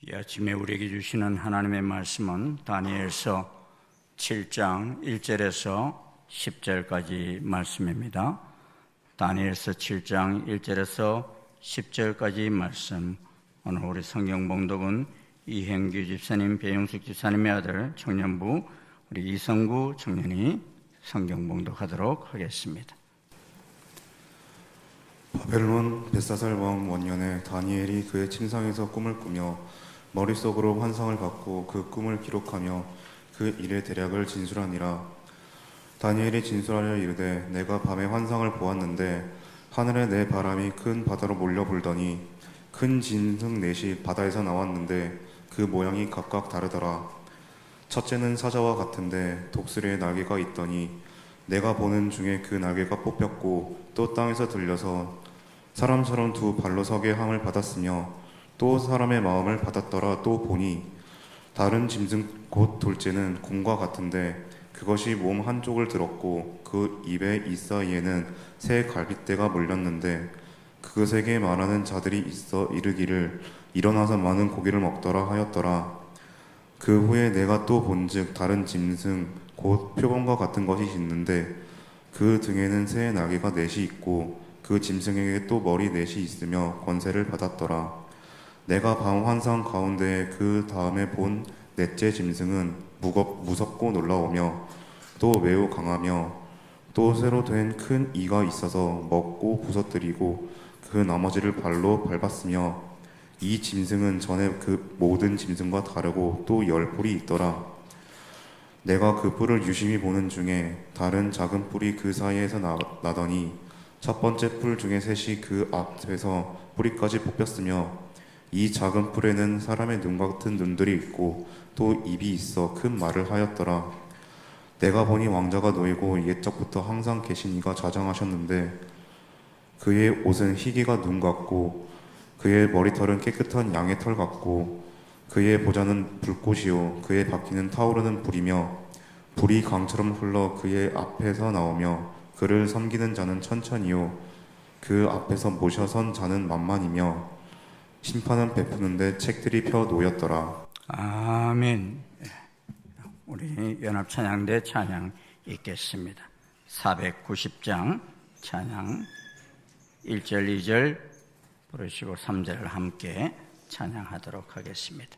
이 아침에 우리에게 주시는 하나님의 말씀은 다니엘서 7장 1절에서 10절까지 말씀입니다. 다니엘서 7장 1절에서 10절까지 말씀. 오늘 우리 성경 봉독은 이행규 집사님, 배용숙 집사님의 아들 청년부 우리 이성구 청년이 성경 봉독하도록 하겠습니다. 바벨론 벳사살 왕 원년에 다니엘이 그의 침상에서 꿈을 꾸며 머릿속으로 환상을 갖고 그 꿈을 기록하며 그 일의 대략을 진술하니라. 다니엘이 진술하여 이르되 내가 밤에 환상을 보았는데 하늘에 내 바람이 큰 바다로 몰려 불더니 큰 짐승 넷이 바다에서 나왔는데 그 모양이 각각 다르더라. 첫째는 사자와 같은데 독수리의 날개가 있더니 내가 보는 중에 그 날개가 뽑혔고 또 땅에서 들려서 사람처럼 두 발로 서게 함을 받았으며 또 사람의 마음을 받았더라. 또 보니 다른 짐승 곧 둘째는 곰과 같은데 그것이 몸 한쪽을 들었고 그 입의 이 사이에는 새 갈빗대가 물렸는데 그것에게 말하는 자들이 있어 이르기를 일어나서 많은 고기를 먹더라 하였더라. 그 후에 내가 또 본즉 다른 짐승 곧 표범과 같은 것이 있는데 그 등에는 새 날개가 넷이 있고 그 짐승에게 또 머리 넷이 있으며 권세를 받았더라. 내가 밤 환상 가운데 그 다음에 본 넷째 짐승은 무섭고 놀라우며 또 매우 강하며 또 새로 된 큰 이가 있어서 먹고 부서뜨리고 그 나머지를 발로 밟았으며 이 짐승은 전에 그 모든 짐승과 다르고 또 10뿔이 있더라. 내가 그 뿔을 유심히 보는 중에 다른 작은 뿔이 그 사이에서 나더니 첫 번째 뿔 중에 셋이 그 앞에서 뿌리까지 뽑혔으며 이 작은 뿔에는 사람의 눈 같은 눈들이 있고 또 입이 있어 큰 말을 하였더라. 내가 보니 왕자가 놓이고 옛적부터 항상 계신 이가 좌장하셨는데 그의 옷은 희기가 눈 같고 그의 머리털은 깨끗한 양의 털 같고 그의 보좌는 불꽃이요 그의 바퀴는 타오르는 불이며 불이 강처럼 흘러 그의 앞에서 나오며 그를 섬기는 자는 천천히요 그 앞에서 모셔선 자는 만만이며 심판은 베푸는데 책들이 펴 놓였더라. 아멘. 우리 연합찬양대 찬양 읽겠습니다. 490장 찬양 1절 2절 부르시고 3절을 함께 찬양하도록 하겠습니다.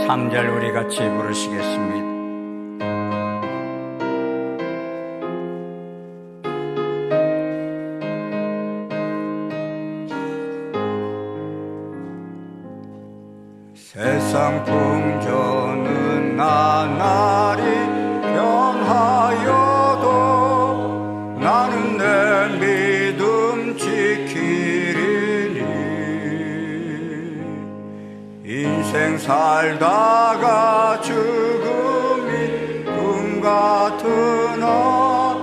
3절 우리 같이 부르시겠습니다. 세상 풍조는 나날이 변하여도 나는 내 믿음 지키리니. 인생 살다가 죽음이 꿈 같으나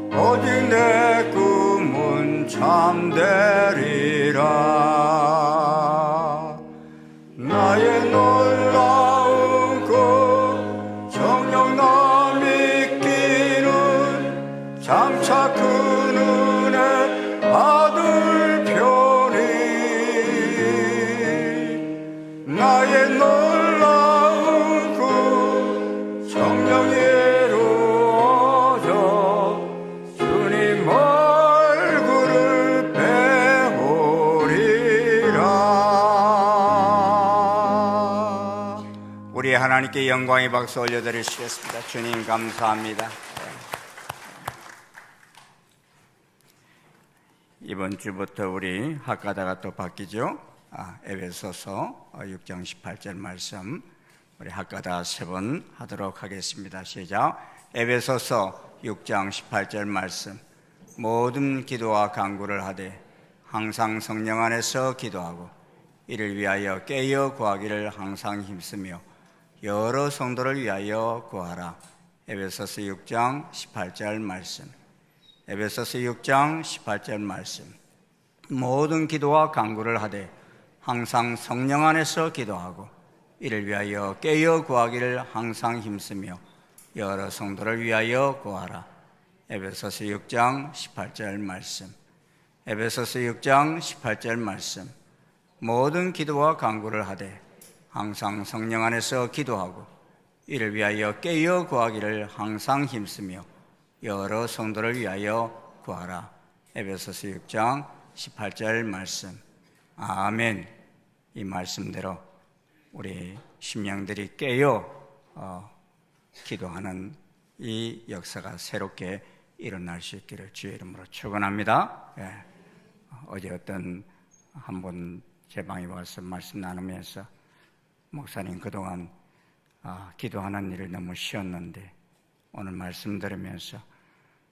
오직 내 꿈은 참되리라. 나의 놀라운 그 정녕 나 믿기는 장차 그 은혜 받을 편이. 나의 놀라운 그 정령이 이루어져 주님 얼굴을 배우리라. 우리 하나님께 영광의 박수 올려드리시겠습니다. 주님 감사합니다. 이번 주부터 우리 학가다가 또 바뀌죠. 에베소서 6장 18절 말씀 우리 학가다 3번 하도록 하겠습니다. 시작. 에베소서 6장 18절 말씀. 모든 기도와 간구를 하되 항상 성령 안에서 기도하고 이를 위하여 깨어 구하기를 항상 힘쓰며 여러 성도를 위하여 구하라. 에베소서 6장 18절 말씀. 에베소서 6장 18절 말씀. 모든 기도와 간구를 하되 항상 성령 안에서 기도하고 이를 위하여 깨어 구하기를 항상 힘쓰며 여러 성도를 위하여 구하라. 에베소서 6장 18절 말씀. 에베소서 6장 18절 말씀. 모든 기도와 간구를 하되 항상 성령 안에서 기도하고 이를 위하여 깨어 구하기를 항상 힘쓰며 여러 성도를 위하여 구하라. 에베소서 6장 18절 말씀. 아멘. 이 말씀대로 우리 심령들이 깨어 기도하는 이 역사가 새롭게 일어날 수 있기를 주의 이름으로 축원합니다. 어제 어떤 한 분 제 방에 와서 말씀 나누면서 목사님 그동안 기도하는 일을 너무 쉬었는데 오늘 말씀 들으면서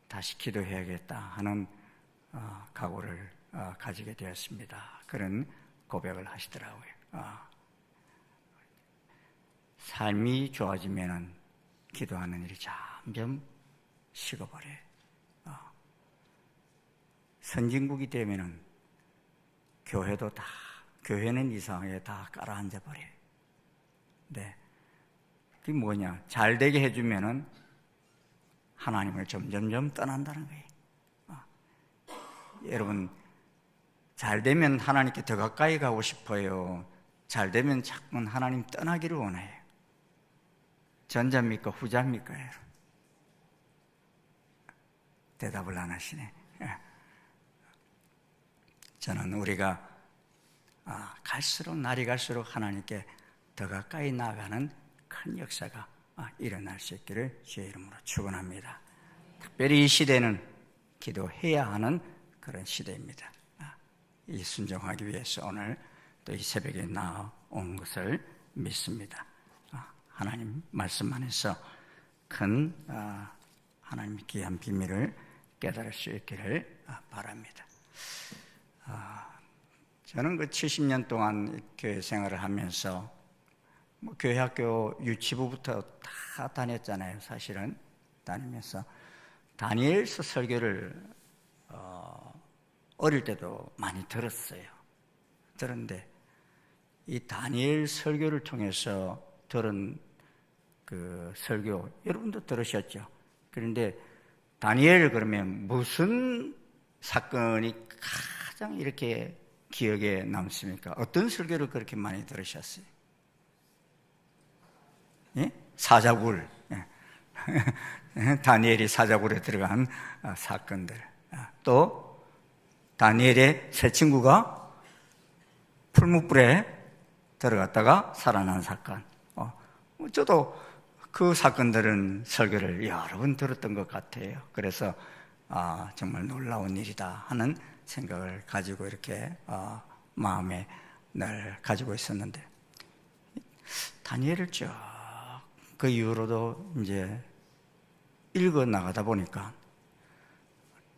다시 기도해야겠다 하는 각오를 가지게 되었습니다. 그런 고백을 하시더라고요. 삶이 좋아지면은 기도하는 일이 점점 식어버려요. 선진국이 되면은 교회는 이상하게 다 깔아앉아 버려요. 네. 그게 뭐냐? 잘 되게 해주면은 하나님을 점점점 떠난다는 거예요. 여러분, 잘 되면 하나님께 더 가까이 가고 싶어요? 잘 되면 자꾸 하나님 떠나기를 원해요? 전자입니까? 후자입니까? 여러분? 대답을 안 하시네. 저는 우리가 날이 갈수록 하나님께 더 가까이 나아가는 큰 역사가 일어날 수 있기를 주의 이름으로 축원합니다. 특별히 이 시대는 기도해야 하는 그런 시대입니다. 이 순종하기 위해서 오늘 또 이 새벽에 나온 것을 믿습니다. 하나님 말씀 안에서 큰 하나님의 귀한 비밀을 깨달을 수 있기를 바랍니다. 저는 그 70년 동안 교회 생활을 하면서 교회 학교 유치부부터 다 다녔잖아요. 사실은 다니면서 다니엘서 설교를 어릴 때도 많이 들었어요. 들었는데 이 다니엘 설교를 통해서 들은 그 설교 여러분도 들으셨죠? 그런데 다니엘 그러면 무슨 사건이 가장 이렇게 기억에 남습니까? 어떤 설교를 그렇게 많이 들으셨어요? 예? 사자굴. 다니엘이 사자굴에 들어간 사건들. 또 다니엘의 새 친구가 풀무불에 들어갔다가 살아난 사건. 저도 그 사건들은 설교를 여러 번 들었던 것 같아요. 그래서 정말 놀라운 일이다 하는 생각을 가지고 이렇게 마음에 늘 가지고 있었는데, 다니엘을 쭉 그 이후로도 이제 읽어 나가다 보니까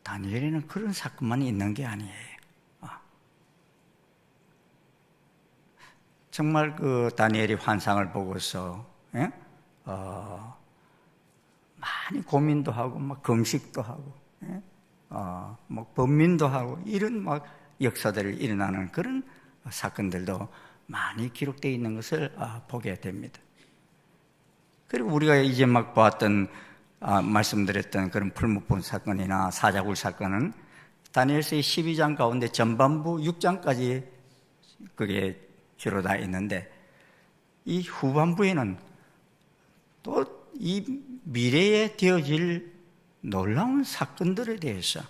다니엘에는 그런 사건만 있는 게 아니에요. 정말 그 다니엘이 환상을 보고서 많이 고민도 하고 막 금식도 하고 뭐 번민도 하고 이런 막 역사들이 일어나는 그런 사건들도 많이 기록되어 있는 것을 보게 됩니다. 그리고 우리가 이제 막 보았던 말씀드렸던 그런 풀무불 사건이나 사자굴 사건은 다니엘서의 12장 가운데 전반부 6장까지 그게 주로 다 있는데, 이 후반부에는 또 이 미래에 되어질 놀라운 사건들에 대해서,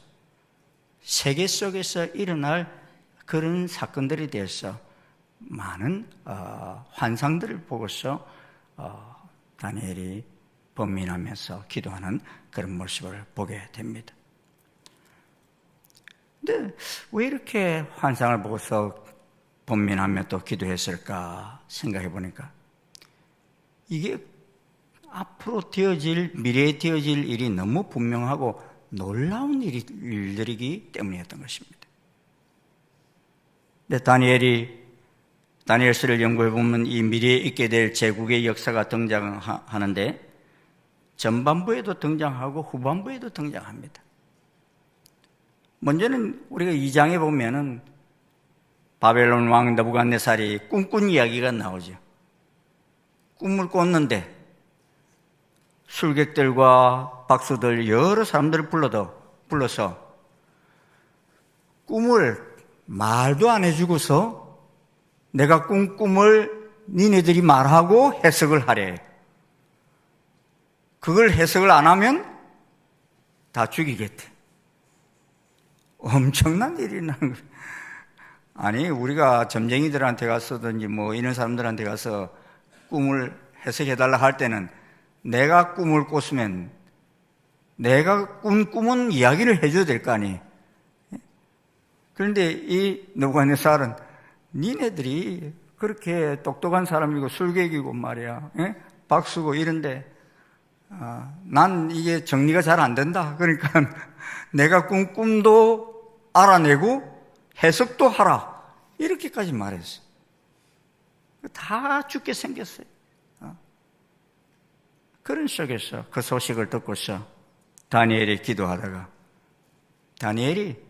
세계 속에서 일어날 그런 사건들에 대해서 많은 환상들을 보고서 다니엘이 번민하면서 기도하는 그런 모습을 보게 됩니다. 근데 왜 이렇게 환상을 보고서 번민하며 또 기도했을까 생각해 보니까, 이게 앞으로 미래에 되어질 일이 너무 분명하고 놀라운 일들이기 때문이었던 것입니다. 근데 다니엘서를 연구해 보면 이 미래에 있게 될 제국의 역사가 등장하는데, 전반부에도 등장하고 후반부에도 등장합니다. 먼저는 우리가 2장에 보면은 바벨론 왕 느부갓네살이 꿈꾼 이야기가 나오죠. 꿈을 꿨는데 술객들과 박수들 여러 사람들을 불러서 꿈을 말도 안 해주고서 내가 꾼 꿈을 니네들이 말하고 해석을 하래. 그걸 해석을 안 하면 다 죽이겠대. 엄청난 일이 나는 거예요. 아니, 우리가 점쟁이들한테 가서든지 뭐 이런 사람들한테 가서 꿈을 해석해달라 할 때는 내가 꿈을 꿨으면 내가 꾼 꿈은 이야기를 해줘야 될 거 아니에요. 그런데 이 느부갓네살은 니네들이 그렇게 똑똑한 사람이고 술객이고 말이야, 박수고 이런데 난 이게 정리가 잘 안 된다. 그러니까 내가 꾼 꿈도 알아내고 해석도 하라. 이렇게까지 말했어요. 다 죽게 생겼어요. 그런 속에서 그 소식을 듣고서 다니엘이 기도하다가 다니엘이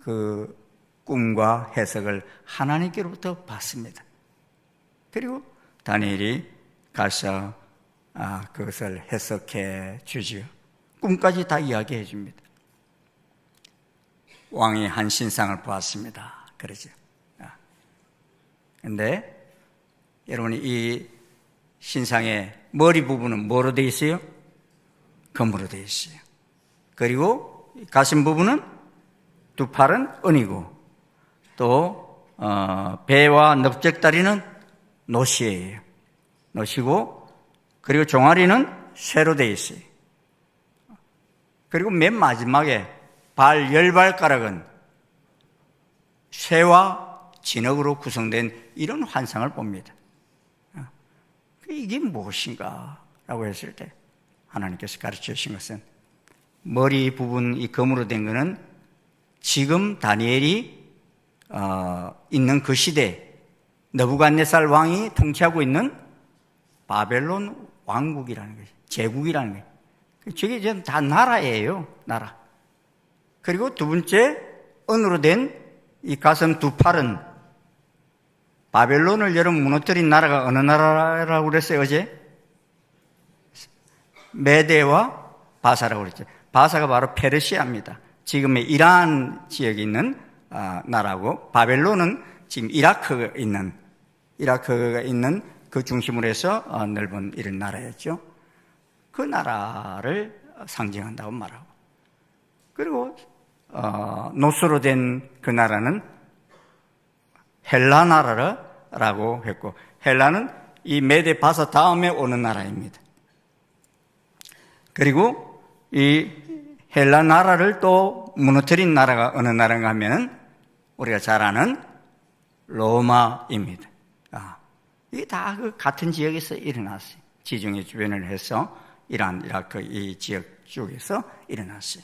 그 꿈과 해석을 하나님께로부터 받습니다. 그리고 다니엘이 가서 그것을 해석해 주지요. 꿈까지 다 이야기해 줍니다. 왕이 한 신상을 보았습니다. 그러죠. 그런데 여러분이 이 신상의 머리 부분은 뭐로 되어 있어요? 금으로 되어 있어요. 그리고 가슴 부분은 두 팔은 은이고, 또 배와 넓적다리는 노시예요. 노시고, 그리고 종아리는 쇠로 되어 있어요. 그리고 맨 마지막에 발 10발가락은 쇠와 진흙으로 구성된 이런 환상을 봅니다. 이게 무엇인가? 라고 했을 때 하나님께서 가르쳐 주신 것은, 머리 부분 이 금으로 된 것은 지금 다니엘이 있는 그 시대 느부갓네살 왕이 통치하고 있는 바벨론 왕국이라는 것이, 제국이라는 거예요. 저게 지금 다 나라예요. 나라. 그리고 두 번째, 은으로 된 이 가슴 두 팔은 바벨론을 여러분 무너뜨린 나라가 어느 나라라고 그랬어요, 어제? 메대와 바사라고 그랬죠. 바사가 바로 페르시아입니다. 지금의 이란 지역에 있는 나라고, 바벨론은 지금 이라크가 있는 그 중심으로 해서 넓은 이런 나라였죠. 그 나라를 상징한다고 말하고, 그리고 노스로 된 그 나라는 헬라 나라라고 했고, 헬라는 이 메데 바사 다음에 오는 나라입니다. 그리고 이 헬라 나라를 또 무너뜨린 나라가 어느 나라인가 하면 우리가 잘 아는 로마입니다. 이게 다 그 같은 지역에서 일어났어요. 지중해 주변을 해서 이란, 이라크 이 지역 쪽에서 일어났어요.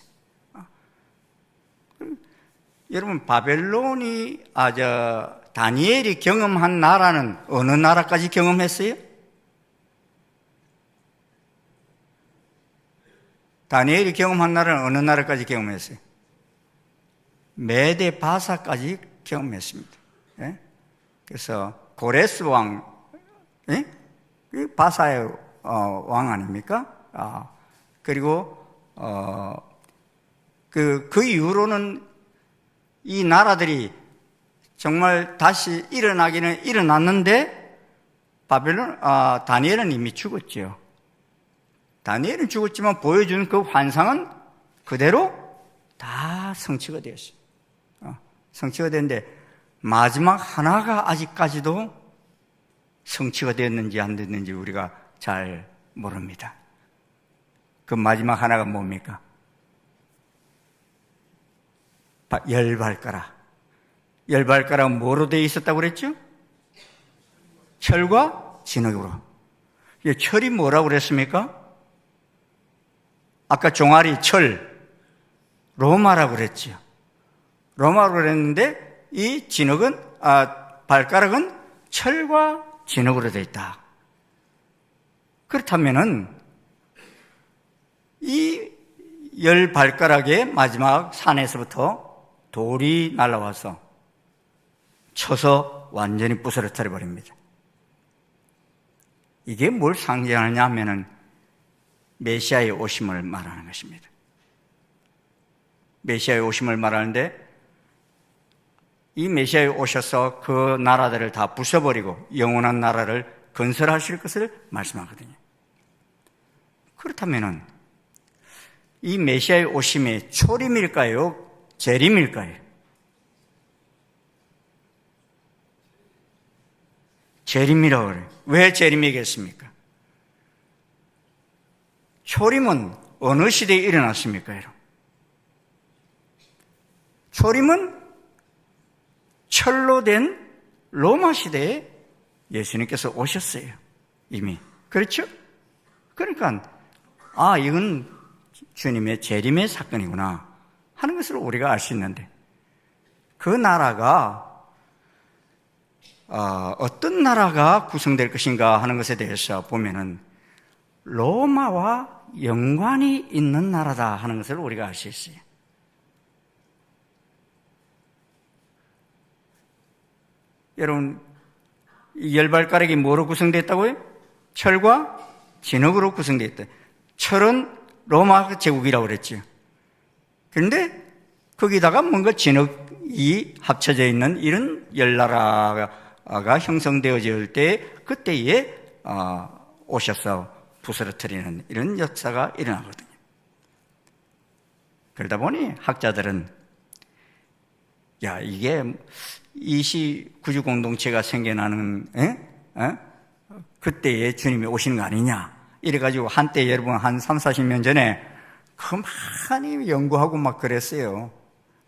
여러분, 바벨론이, 다니엘이 경험한 나라는 어느 나라까지 경험했어요? 다니엘이 경험한 나라는 어느 나라까지 경험했어요? 메데 바사까지 경험했습니다. 예? 그래서 고레스 왕, 예? 바사의 왕 아닙니까? 그리고 그 이후로는 이 나라들이 정말 다시 일어나기는 일어났는데 다니엘은 이미 죽었죠. 다니엘은 죽었지만 보여주는 그 환상은 그대로 다 성취가 되었어요. 성취가 됐는데 마지막 하나가 아직까지도 성취가 됐는지 안 됐는지 우리가 잘 모릅니다. 그 마지막 하나가 뭡니까? 열발가락. 열발가락은 뭐로 되어 있었다고 그랬죠? 철과 진흙으로. 철이 뭐라고 그랬습니까? 아까 종아리 철, 로마라고 그랬죠. 로마라고 그랬는데 이 진흙은, 발가락은 철과 진흙으로 되어 있다. 그렇다면은 이 열 발가락의 마지막 산에서부터 돌이 날아와서 쳐서 완전히 부스러뜨려 버립니다. 이게 뭘 상징하느냐 하면은 메시아의 오심을 말하는 것입니다. 메시아의 오심을 말하는데 이 메시아에 오셔서 그 나라들을 다 부숴버리고 영원한 나라를 건설하실 것을 말씀하거든요. 그렇다면은 이 메시아의 오심이 초림일까요? 재림일까요? 재림이라고 그래요. 왜 재림이겠습니까? 초림은 어느 시대에 일어났습니까, 여러분? 초림은 철로 된 로마 시대에 예수님께서 오셨어요. 이미. 그렇죠? 그러니까 이건 주님의 재림의 사건이구나 하는 것을 우리가 알 수 있는데 그 나라가 어떤 나라가 구성될 것인가 하는 것에 대해서 보면은 로마와 연관이 있는 나라다 하는 것을 우리가 알 수 있어요. 여러분, 이 열발가락이 뭐로 구성됐다고요? 철과 진흙으로 구성됐다. 철은 로마 제국이라고 그랬죠. 그런데 거기다가 뭔가 진흙이 합쳐져 있는 이런 열나라가 형성되어질 때 그때에 오셔서 부스러뜨리는 이런 역사가 일어나거든요. 그러다 보니 학자들은 이게 29주 공동체가 생겨나는 그때에 주님이 오시는 거 아니냐 이래가지고 한때 여러분 한 3, 40년 전에 그 많이 연구하고 막 그랬어요.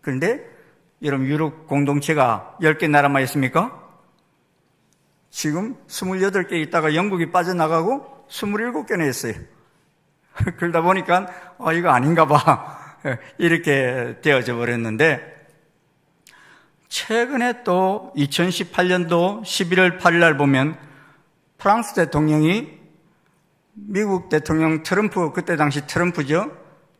그런데 여러분 유럽 공동체가 10개 나라만 있습니까? 지금 28개 있다가 영국이 빠져나가고 27개나 했어요. 그러다 보니까 이거 아닌가 봐 이렇게 되어져 버렸는데 최근에 또 2018년도 11월 8일 날 보면 프랑스 대통령이 미국 대통령 트럼프, 그때 당시 트럼프죠.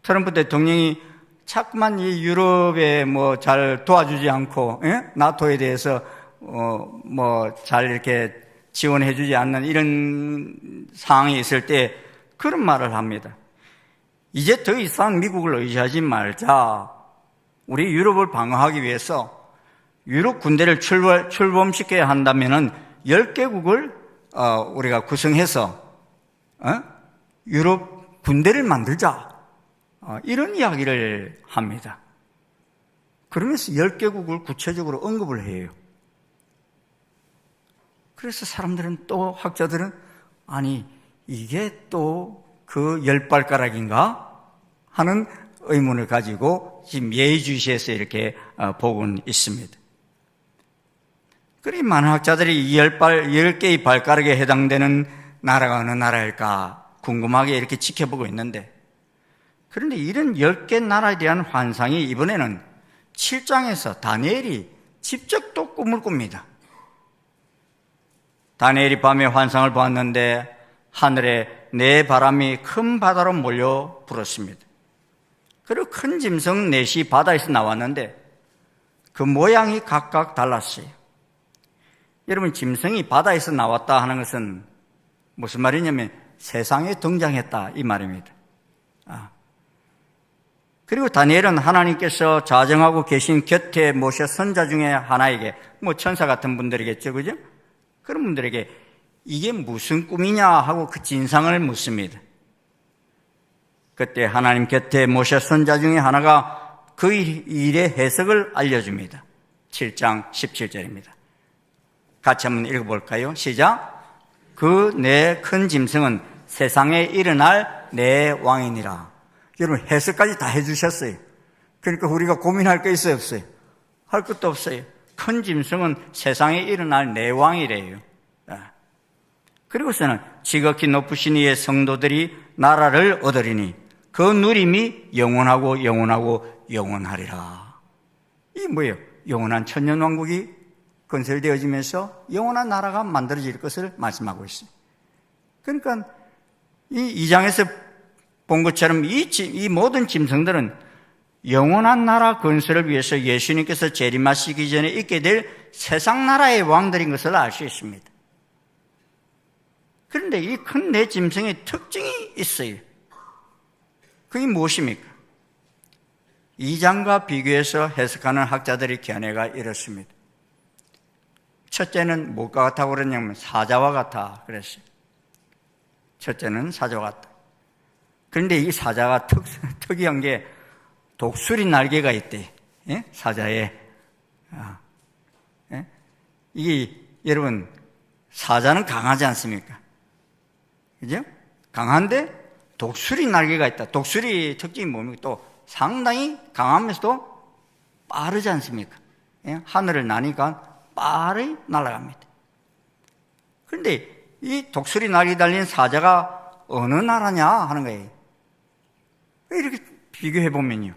트럼프 대통령이 자꾸만 이 유럽에 잘 도와주지 않고, 나토에 대해서, 잘 이렇게 지원해주지 않는 이런 상황이 있을 때 그런 말을 합니다. 이제 더 이상 미국을 의지하지 말자. 우리 유럽을 방어하기 위해서 유럽 군대를 출범시켜야 한다면은 10개국을, 우리가 구성해서 유럽 군대를 만들자 이런 이야기를 합니다. 그러면서 10개국을 구체적으로 언급을 해요. 그래서 사람들은 또 학자들은 아니 이게 또 그 10발가락인가 하는 의문을 가지고 지금 예의주시에서 이렇게 보고는 있습니다. 그리 많은 학자들이 10개의 발가락에 해당되는 나라가 어느 나라일까 궁금하게 이렇게 지켜보고 있는데, 그런데 이런 10개 나라에 대한 환상이 이번에는 7장에서 다니엘이 직접 또 꿈을 꿉니다. 다니엘이 밤에 환상을 보았는데 하늘에 네 바람이 큰 바다로 몰려 불었습니다. 그리고 큰 짐승 넷이 바다에서 나왔는데 그 모양이 각각 달랐어요. 여러분, 짐승이 바다에서 나왔다 하는 것은 무슨 말이냐면 세상에 등장했다 이 말입니다. 그리고 다니엘은 하나님께서 자정하고 계신 곁에 모셔 선자 중에 하나에게, 천사 같은 분들이겠죠, 그죠? 그런 분들에게 이게 무슨 꿈이냐 하고 그 진상을 묻습니다. 그때 하나님 곁에 모셔 선자 중에 하나가 그 일의 해석을 알려줍니다. 7장 17절입니다. 같이 한번 읽어볼까요? 시작. 그 내 큰 짐승은 세상에 일어날 내 왕이니라. 여러분, 해석까지 다 해주셨어요. 그러니까 우리가 고민할 게 있어요, 없어요? 할 것도 없어요. 큰 짐승은 세상에 일어날 내 왕이래요. 그리고서는 지극히 높으신 이의 성도들이 나라를 얻으리니 그 누림이 영원하고 영원하고 영원하리라. 이게 뭐예요? 영원한 천년왕국이 건설되어지면서 영원한 나라가 만들어질 것을 말씀하고 있어요. 그러니까 이 2장에서 본 것처럼 이 모든 짐승들은 영원한 나라 건설을 위해서 예수님께서 재림하시기 전에 있게 될 세상 나라의 왕들인 것을 알 수 있습니다. 그런데 이 큰 네 짐승의 특징이 있어요. 그게 무엇입니까? 2장과 비교해서 해석하는 학자들의 견해가 이렇습니다. 첫째는 뭐가 같다고 그랬냐면 사자와 같아 그랬어요. 첫째는 사자와 같다. 그런데 이 사자가 특이한 게 독수리 날개가 있대. 예? 사자에. 예? 이게 여러분, 사자는 강하지 않습니까? 그죠? 강한데 독수리 날개가 있다. 독수리 특징이 뭡니까? 또 상당히 강하면서도 빠르지 않습니까? 예? 하늘을 나니까 빠르게 날아갑니다. 그런데 이 독수리 날개 달린 사자가 어느 나라냐 하는 거예요. 이렇게 비교해 보면요,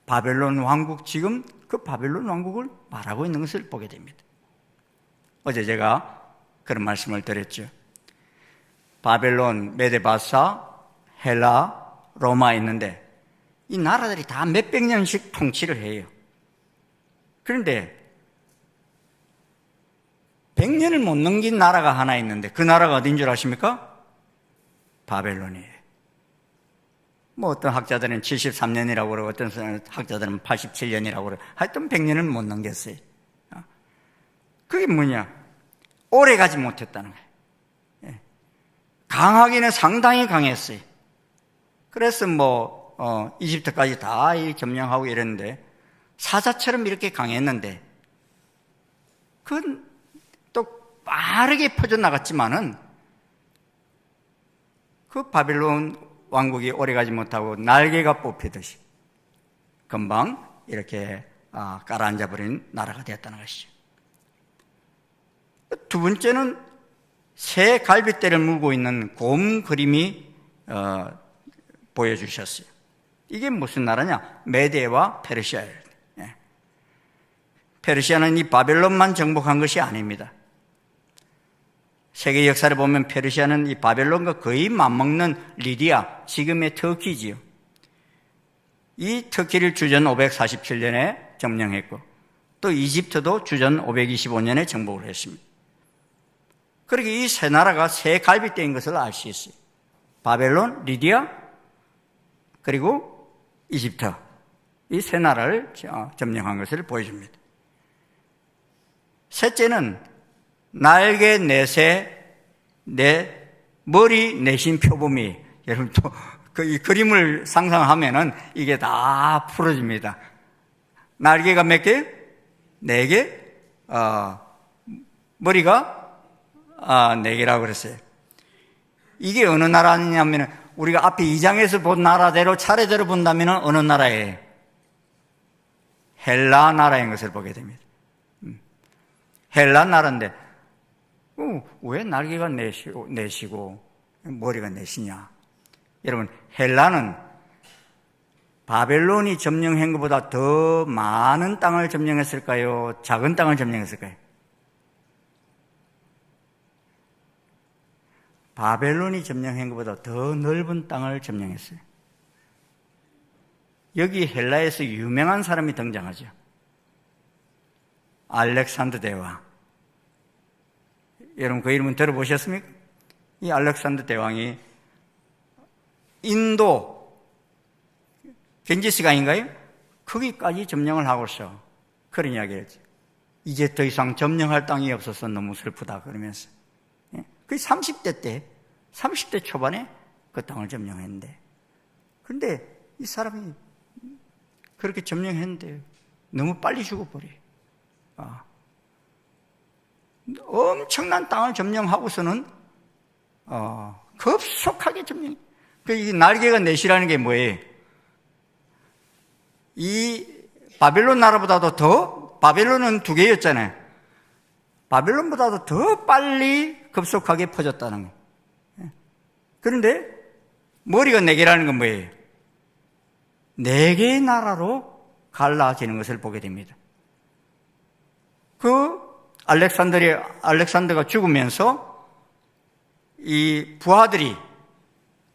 바벨론 왕국, 지금 그 바벨론 왕국을 말하고 있는 것을 보게 됩니다. 어제 제가 그런 말씀을 드렸죠. 바벨론, 메데바사, 헬라, 로마 있는데 이 나라들이 다 몇백 년씩 통치를 해요. 그런데 100년을 못 넘긴 나라가 하나 있는데 그 나라가 어딘 줄 아십니까? 바벨론이에요. 어떤 학자들은 73년이라고 그러고 어떤 학자들은 87년이라고 그러고 하여튼 100년을 못 넘겼어요. 그게 뭐냐? 오래 가지 못했다는 거예요. 강하기는 상당히 강했어요. 그래서 이집트까지 다 점령하고 이랬는데 사자처럼 이렇게 강했는데 그건 또 빠르게 퍼져나갔지만은 그 바벨론 왕국이 오래가지 못하고 날개가 뽑히듯이 금방 이렇게 가라앉아버린 나라가 되었다는 것이죠. 두 번째는 새 갈빗대를 물고 있는 곰 그림이 보여주셨어요. 이게 무슨 나라냐? 메데와 페르시아예요. 페르시아는 이 바벨론만 정복한 것이 아닙니다. 세계 역사를 보면 페르시아는 이 바벨론과 거의 맞먹는 리디아, 지금의 터키지요. 이 터키를 주전 547년에 점령했고 또 이집트도 주전 525년에 정복을 했습니다. 그러니까 이 세 나라가 세 갈빗대인 것을 알 수 있어요. 바벨론, 리디아, 그리고 이집트. 이 세 나라를 점령한 것을 보여줍니다. 셋째는 날개 넷에 머리 내신 표범이, 여러분 또 이 그림을 상상하면은 이게 다 풀어집니다. 날개가 몇 개? 4개? 머리가 4개라고 그랬어요. 이게 어느 나라냐면 우리가 앞에 2장에서 본 나라대로 차례대로 본다면 어느 나라예요? 헬라 나라인 것을 보게 됩니다. 헬라 나라인데 왜 날개가 내시고 머리가 내시냐? 여러분, 헬라는 바벨론이 점령한 것보다 더 많은 땅을 점령했을까요? 작은 땅을 점령했을까요? 바벨론이 점령한 것보다 더 넓은 땅을 점령했어요. 여기 헬라에서 유명한 사람이 등장하죠. 알렉산더 대왕. 여러분 그 이름은 들어보셨습니까? 이 알렉산더 대왕이 인도 겐지스강인가요? 거기까지 점령을 하고서 그런 이야기를 했죠. 이제 더 이상 점령할 땅이 없어서 너무 슬프다 그러면서 그게 30대 초반에 그 땅을 점령했는데, 그런데 이 사람이 그렇게 점령했는데 너무 빨리 죽어버려요. 엄청난 땅을 점령하고서는 급속하게 점령. 이 날개가 넷이라는 게 뭐예요? 이 바벨론 나라보다도 더, 바벨론은 2개였잖아요. 바벨론보다도 더 빨리 급속하게 퍼졌다는 거예요. 그런데 머리가 4개라는 건 뭐예요? 4개의 나라로 갈라지는 것을 보게 됩니다. 그 알렉산더가 죽으면서 이 부하들이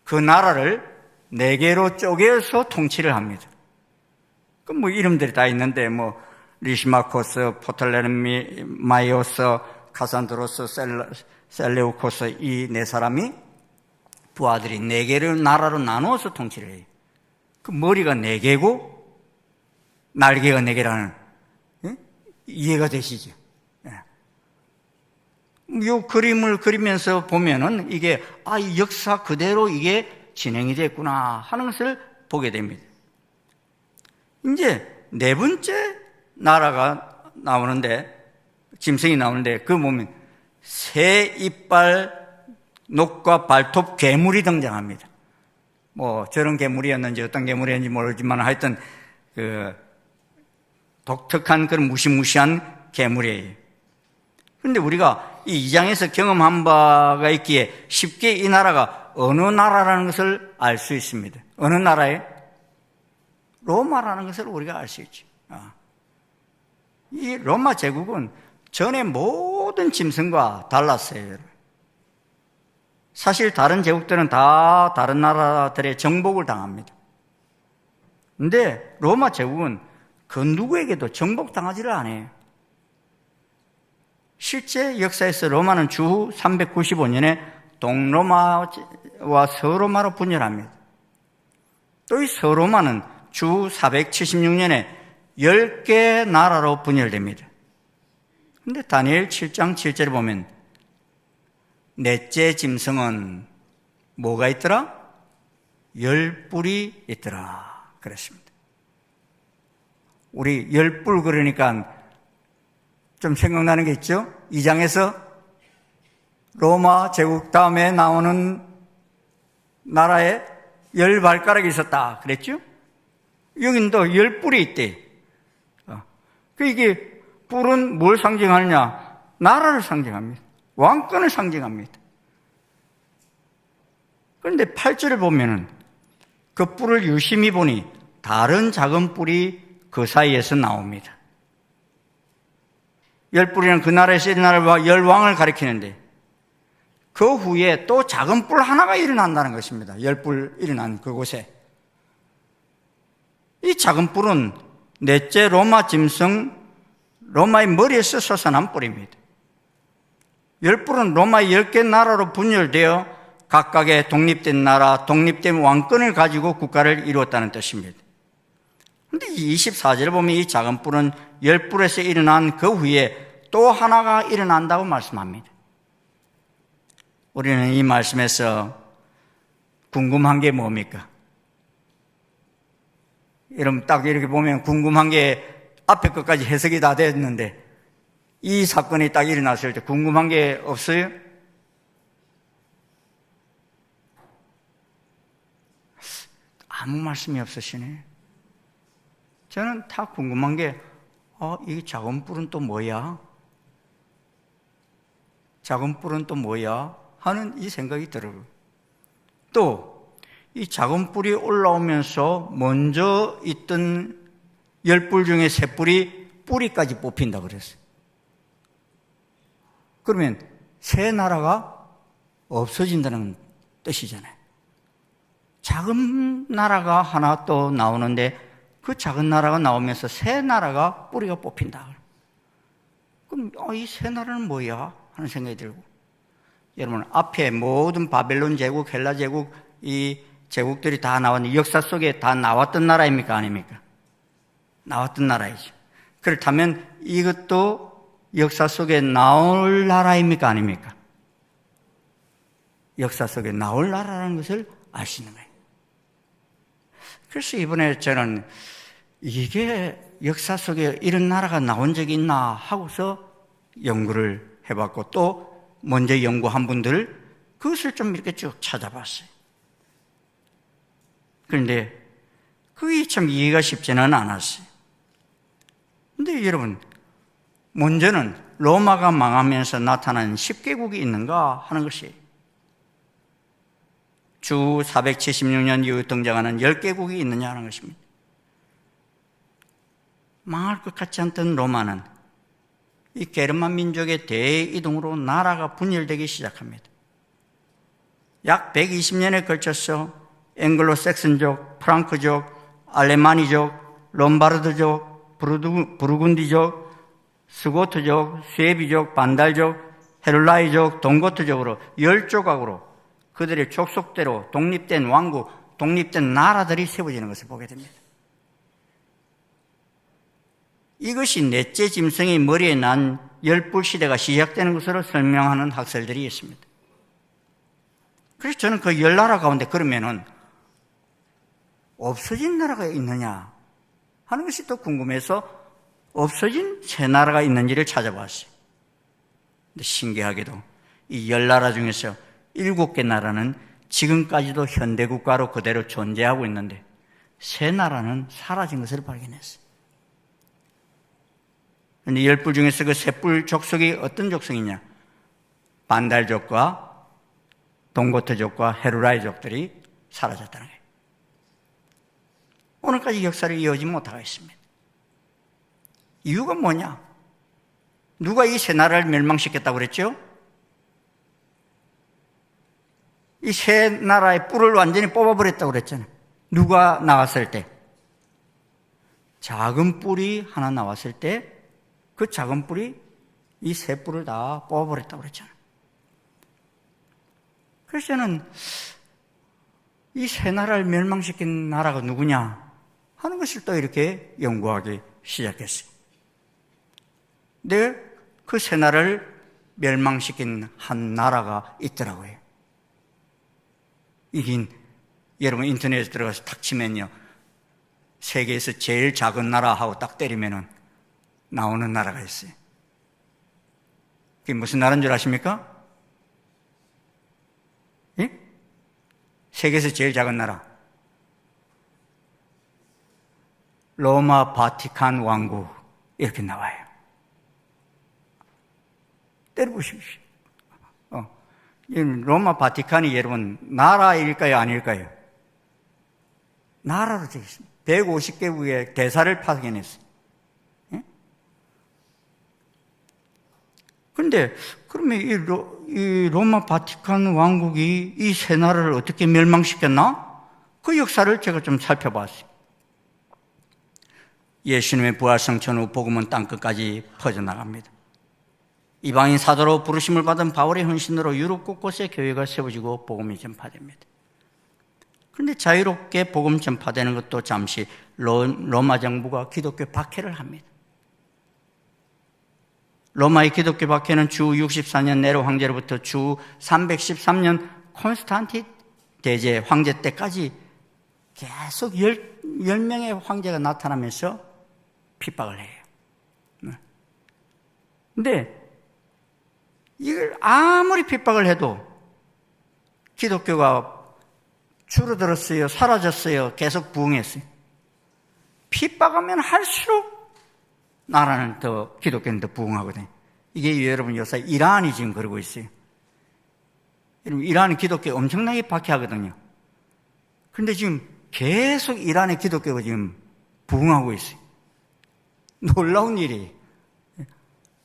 그 나라를 4개로 쪼개서 통치를 합니다. 그 뭐 이름들이 다 있는데 리시마코스, 포톨레미마이오스, 카산드로스, 셀레우코스 이 4사람이 부하들이 4개를 나라로 나누어서 통치를 해요. 그 머리가 4개고 날개가 4개라는 이해가 되시죠? 이 그림을 그리면서 보면은 이게 이 역사 그대로 이게 진행이 됐구나 하는 것을 보게 됩니다. 이제 4번째 나라가 나오는데, 짐승이 나오는데, 그 보면 새 이빨 녹과 발톱 괴물이 등장합니다. 저런 괴물이었는지 어떤 괴물이었는지 모르지만 하여튼 그 독특한 그런 무시무시한 괴물이에요. 그런데 우리가 이 2장에서 경험한 바가 있기에 쉽게 이 나라가 어느 나라라는 것을 알 수 있습니다. 어느 나라에? 로마라는 것을 우리가 알 수 있죠. 이 로마 제국은 전에 모든 짐승과 달랐어요. 사실 다른 제국들은 다 다른 나라들의 정복을 당합니다. 그런데 로마 제국은 그 누구에게도 정복당하지를 않아요. 실제 역사에서 로마는 주 395년에 동로마와 서로마로 분열합니다. 또 이 서로마는 주 476년에 10개 나라로 분열됩니다. 그런데 다니엘 7장 7절에 보면 넷째 짐승은 뭐가 있더라? 10뿔이 있더라 그랬습니다. 우리 10뿔 그러니까 좀 생각나는 게 있죠? 2장에서 로마 제국 다음에 나오는 나라에 10발가락이 있었다 그랬죠? 여긴 또 10뿔이 있대. 이게 뿔은 뭘 상징하느냐? 나라를 상징합니다. 왕권을 상징합니다. 그런데 8절을 보면은 그 뿔을 유심히 보니 다른 작은 뿔이 그 사이에서 나옵니다. 10뿔이는 그 나라에서 일어날 10왕을 가리키는데, 그 후에 또 작은 뿔 하나가 일어난다는 것입니다. 10뿔 일어난 그곳에. 이 작은 뿔은 넷째 로마 짐승, 로마의 머리에서 솟아난 뿔입니다. 10뿔은 로마의 10개 나라로 분열되어 각각의 독립된 나라, 독립된 왕권을 가지고 국가를 이루었다는 뜻입니다. 그런데 24절에 보면 이 작은 뿔은 10뿔에서 일어난 그 후에 또 하나가 일어난다고 말씀합니다. 우리는 이 말씀에서 궁금한 게 뭡니까? 여러분 딱 이렇게 보면 궁금한 게 앞에 것까지 해석이 다 됐는데 이 사건이 딱 일어났을 때 궁금한 게 없어요? 아무 말씀이 없으시네. 저는 다 궁금한 게, 이 작은 뿔은 또 뭐야? 작은 뿔은 또 뭐야? 하는 이 생각이 들어요. 또 이 작은 뿔이 올라오면서 먼저 있던 10뿔 중에 3뿔이 뿌리까지 뽑힌다 그랬어요. 그러면 새 나라가 없어진다는 뜻이잖아요. 작은 나라가 하나 또 나오는데 그 작은 나라가 나오면서 새 나라가 뿌리가 뽑힌다. 그럼 이 새 나라는 뭐야? 하는 생각이 들고, 여러분 앞에 모든 바벨론 제국, 헬라 제국, 이 제국들이 다 나왔는데 역사 속에 다 나왔던 나라입니까? 아닙니까? 나왔던 나라이죠. 그렇다면 이것도 역사 속에 나올 나라입니까? 아닙니까? 역사 속에 나올 나라라는 것을 알 수 있는 거예요. 그래서 이번에 저는 이게 역사 속에 이런 나라가 나온 적이 있나 하고서 연구를 해봤고, 또 먼저 연구한 분들 그것을 좀 이렇게 쭉 찾아봤어요. 그런데 그게 참 이해가 쉽지는 않았어요. 근데 여러분, 먼저는 로마가 망하면서 나타난 10개국이 있는가 하는 것이, 주 476년 이후 등장하는 10개국이 있느냐 하는 것입니다. 망할 것 같지 않던 로마는 이 게르만 민족의 대이동으로 나라가 분열되기 시작합니다. 약 120년에 걸쳐서 앵글로색슨족, 프랑크족, 알레마니족, 롬바르드족, 부르군디족, 스고트족, 스웨비족, 반달족, 헤룰라이족, 동고트족으로 10조각으로 그들의 족속대로 독립된 왕국, 독립된 나라들이 세워지는 것을 보게 됩니다. 이것이 넷째 짐승의 머리에 난 10뿔 시대가 시작되는 것으로 설명하는 학설들이 있습니다. 그래서 저는 그 10나라 가운데 그러면은 없어진 나라가 있느냐 하는 것이 또 궁금해서 없어진 새 나라가 있는지를 찾아봤어요. 근데 신기하게도 이 10나라 중에서 7개 나라는 지금까지도 현대국가로 그대로 존재하고 있는데 새 나라는 사라진 것을 발견했어요. 그런데 10뿔 중에서 그 3뿔 족속이 어떤 족속이냐? 반달족과 동고트족과 헤루라이족들이 사라졌다는 거예요. 오늘까지 역사를 이어오지 못하고 있습니다. 이유가 뭐냐? 누가 이 새 나라를 멸망시켰다고 그랬죠? 이 새 나라의 뿔을 완전히 뽑아버렸다고 그랬잖아요. 누가 나왔을 때? 작은 뿔이 하나 나왔을 때 그 작은 뿔이 이 새 뿔을 다 뽑아버렸다고 그랬잖아요. 그래서 저는 이 새 나라를 멸망시킨 나라가 누구냐 하는 것을 또 이렇게 연구하기 시작했어요. 근데 그 새 나라를 멸망시킨 한 나라가 있더라고요. 이긴 여러분 인터넷에 들어가서 탁 치면요, 세계에서 제일 작은 나라 하고 딱 때리면은 나오는 나라가 있어요. 그게 무슨 나라인 줄 아십니까? 예? 세계에서 제일 작은 나라. 로마 바티칸 왕국 이렇게 나와요. 때려보십시오. 로마 바티칸이 여러분 나라일까요? 아닐까요? 나라로 되어 있습니다. 150개국의 대사를 파견했어요. 그런데 그러면 이 로마 바티칸 왕국이 이 새 나라를 어떻게 멸망시켰나? 그 역사를 제가 좀 살펴봤어요. 예수님의 부활승천 후 복음은 땅끝까지 퍼져나갑니다. 이방인 사도로 부르심을 받은 바울의 헌신으로 유럽 곳곳에 교회가 세워지고 복음이 전파됩니다. 그런데 자유롭게 복음 전파되는 것도 잠시 로마 정부가 기독교 박해를 합니다. 로마의 기독교 박해는 주 64년 네로 황제로부터 주 313년 콘스탄틴 대제 황제 때까지 계속 10명의 황제가 나타나면서 핍박을 해요. 근데 이걸 아무리 핍박을 해도 기독교가 줄어들었어요? 사라졌어요? 계속 부흥했어요? 핍박하면 할수록 나라는 더, 기독교는 더 부흥하거든요. 이게 여러분 요새 이란이 지금 그러고 있어요. 여러분, 이란은 기독교 엄청나게 박해하거든요. 그런데 지금 계속 이란의 기독교가 지금 부흥하고 있어요. 놀라운 일이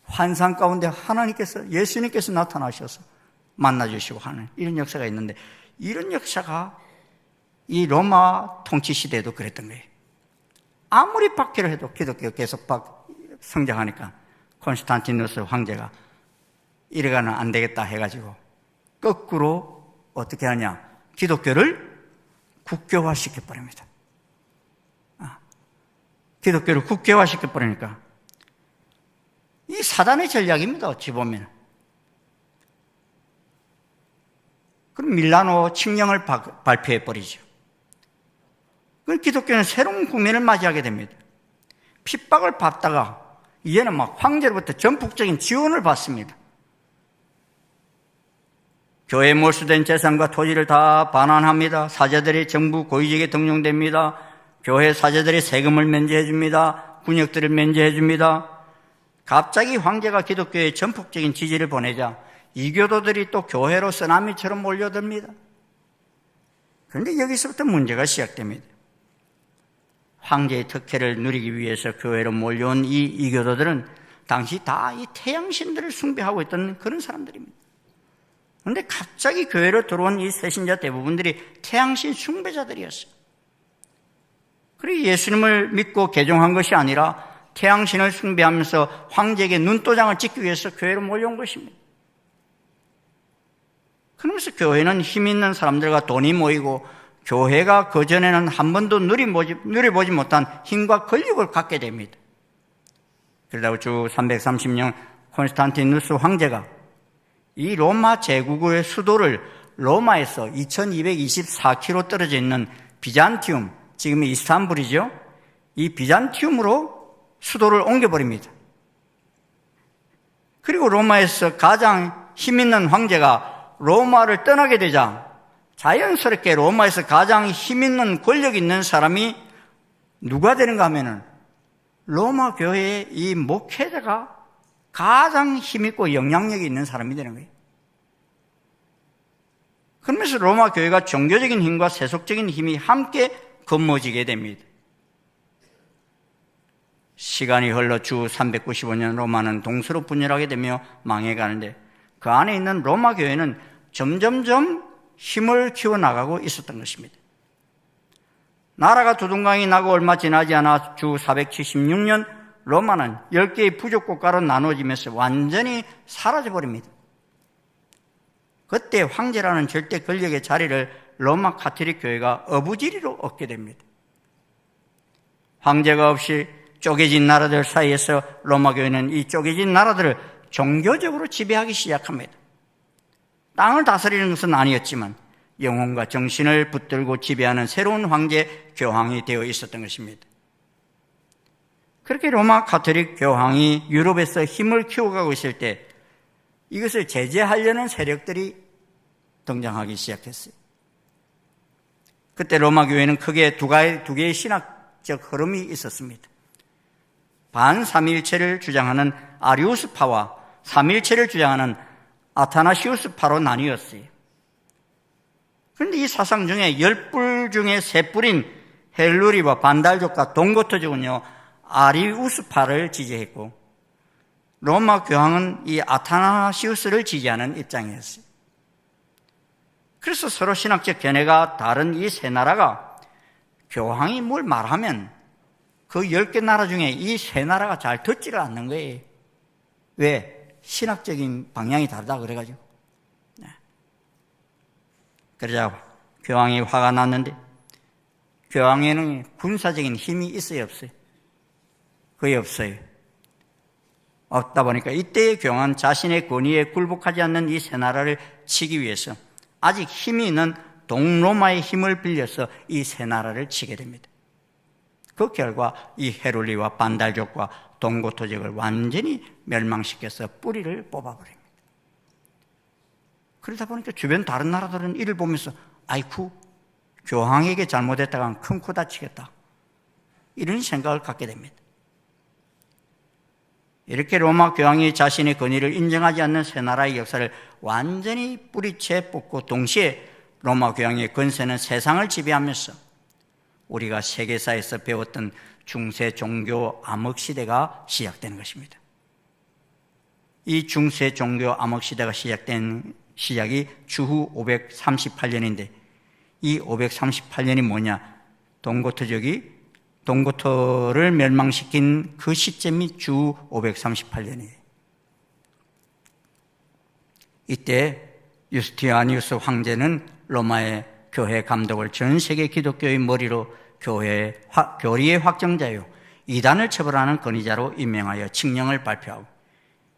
환상 가운데 하나님께서, 예수님께서 나타나셔서 만나주시고 하는 이런 역사가 있는데, 이런 역사가 이 로마 통치 시대에도 그랬던 거예요. 아무리 박해를 해도 기독교가 계속 성장하니까 콘스탄티누스 황제가 이래가는 안 되겠다 해가지고 거꾸로 어떻게 하냐, 기독교를 국교화시켜버립니다. 기독교를 국교화시켜버리니까 이 사단의 전략입니다, 어찌 보면. 그럼 밀라노 칙령을 발표해버리죠. 그럼 기독교는 새로운 국면을 맞이하게 됩니다. 핍박을 받다가 이제는 막 황제로부터 전폭적인 지원을 받습니다. 교회에 몰수된 재산과 토지를 다 반환합니다. 사제들이 정부 고위직에 등용됩니다. 교회 사제들이 세금을 면제해 줍니다. 군역들을 면제해 줍니다. 갑자기 황제가 기독교에 전폭적인 지지를 보내자 이교도들이 또 교회로 쓰나미처럼 몰려듭니다. 그런데 여기서부터 문제가 시작됩니다. 황제의 특혜를 누리기 위해서 교회로 몰려온 이 이교도들은 당시 다 이 태양신들을 숭배하고 있던 그런 사람들입니다. 그런데 갑자기 교회로 들어온 이 새신자 대부분들이 태양신 숭배자들이었어요. 그리고 예수님을 믿고 개종한 것이 아니라 태양신을 숭배하면서 황제에게 눈도장을 찍기 위해서 교회로 몰려온 것입니다. 그러면서 교회는 힘 있는 사람들과 돈이 모이고 교회가 그전에는 한 번도 누려보지 못한 힘과 권력을 갖게 됩니다. 그러다가 주 330년 콘스탄티누스 황제가 이 로마 제국의 수도를 로마에서 2224km 떨어져 있는 비잔티움, 지금의 이스탄불이죠. 이 비잔티움으로 수도를 옮겨버립니다. 그리고 로마에서 가장 힘 있는 황제가 로마를 떠나게 되자 자연스럽게 로마에서 가장 힘 있는 권력 있는 사람이 누가 되는가 하면은 로마 교회의 이 목회자가 가장 힘있고 영향력이 있는 사람이 되는 거예요. 그러면서 로마 교회가 종교적인 힘과 세속적인 힘이 함께 건모지게 됩니다. 시간이 흘러 주 395년 로마는 동서로 분열하게 되며 망해가는데 그 안에 있는 로마 교회는 점점점 힘을 키워나가고 있었던 것입니다. 나라가 두둥강이 나고 얼마 지나지 않아 주 476년 로마는 10개의 부족국가로 나눠지면서 완전히 사라져버립니다. 그때 황제라는 절대 권력의 자리를 로마 가톨릭 교회가 어부지리로 얻게 됩니다. 황제가 없이 쪼개진 나라들 사이에서 로마 교회는 이 쪼개진 나라들을 종교적으로 지배하기 시작합니다. 땅을 다스리는 것은 아니었지만 영혼과 정신을 붙들고 지배하는 새로운 황제 교황이 되어 있었던 것입니다. 그렇게 로마 가톨릭 교황이 유럽에서 힘을 키워가고 있을 때 이것을 제재하려는 세력들이 등장하기 시작했어요. 그때 로마 교회는 크게 두 개의 신학적 흐름이 있었습니다. 반삼위일체를 주장하는 아리우스파와 삼위일체를 주장하는 아타나시우스파로 나뉘었어요. 그런데 이 사상 중에 10뿔 중에 3뿔인 헬루리와 반달족과 동고토족은요 아리우스파를 지지했고 로마 교황은 이 아타나시우스를 지지하는 입장이었어요. 그래서 서로 신학적 견해가 다른 이 세 나라가 교황이 뭘 말하면 그 10개 나라 중에 이 세 나라가 잘 듣지를 않는 거예요. 왜? 신학적인 방향이 다르다 그래가지고. 그러자 교황이 화가 났는데 교황에는 군사적인 힘이 있어요, 없어요? 거의 없어요. 없다 보니까 이때의 교황은 자신의 권위에 굴복하지 않는 이 세 나라를 치기 위해서 아직 힘이 있는 동로마의 힘을 빌려서 이 세 나라를 치게 됩니다. 그 결과 이 헤룰리와 반달족과 동고토족을 완전히 멸망시켜서 뿌리를 뽑아버립니다. 그러다 보니까 주변 다른 나라들은 이를 보면서 아이쿠 교황에게 잘못했다가 큰 코 다치겠다, 이런 생각을 갖게 됩니다. 이렇게 로마 교황이 자신의 권위를 인정하지 않는 새 나라의 역사를 완전히 뿌리채 뽑고, 동시에 로마 교황의 권세는 세상을 지배하면서 우리가 세계사에서 배웠던 중세 종교 암흑 시대가 시작되는 것입니다. 이 중세 종교 암흑 시대가 시작된 시작이 주후 538년인데, 이 538년이 뭐냐? 동고토를 멸망시킨 그 시점이 주 538년이에요. 이때 유스티아니우스 황제는 로마의 교회 감독을 전 세계 기독교의 머리로 교리의 확정자요, 이단을 처벌하는 권위자로 임명하여 칙령을 발표하고,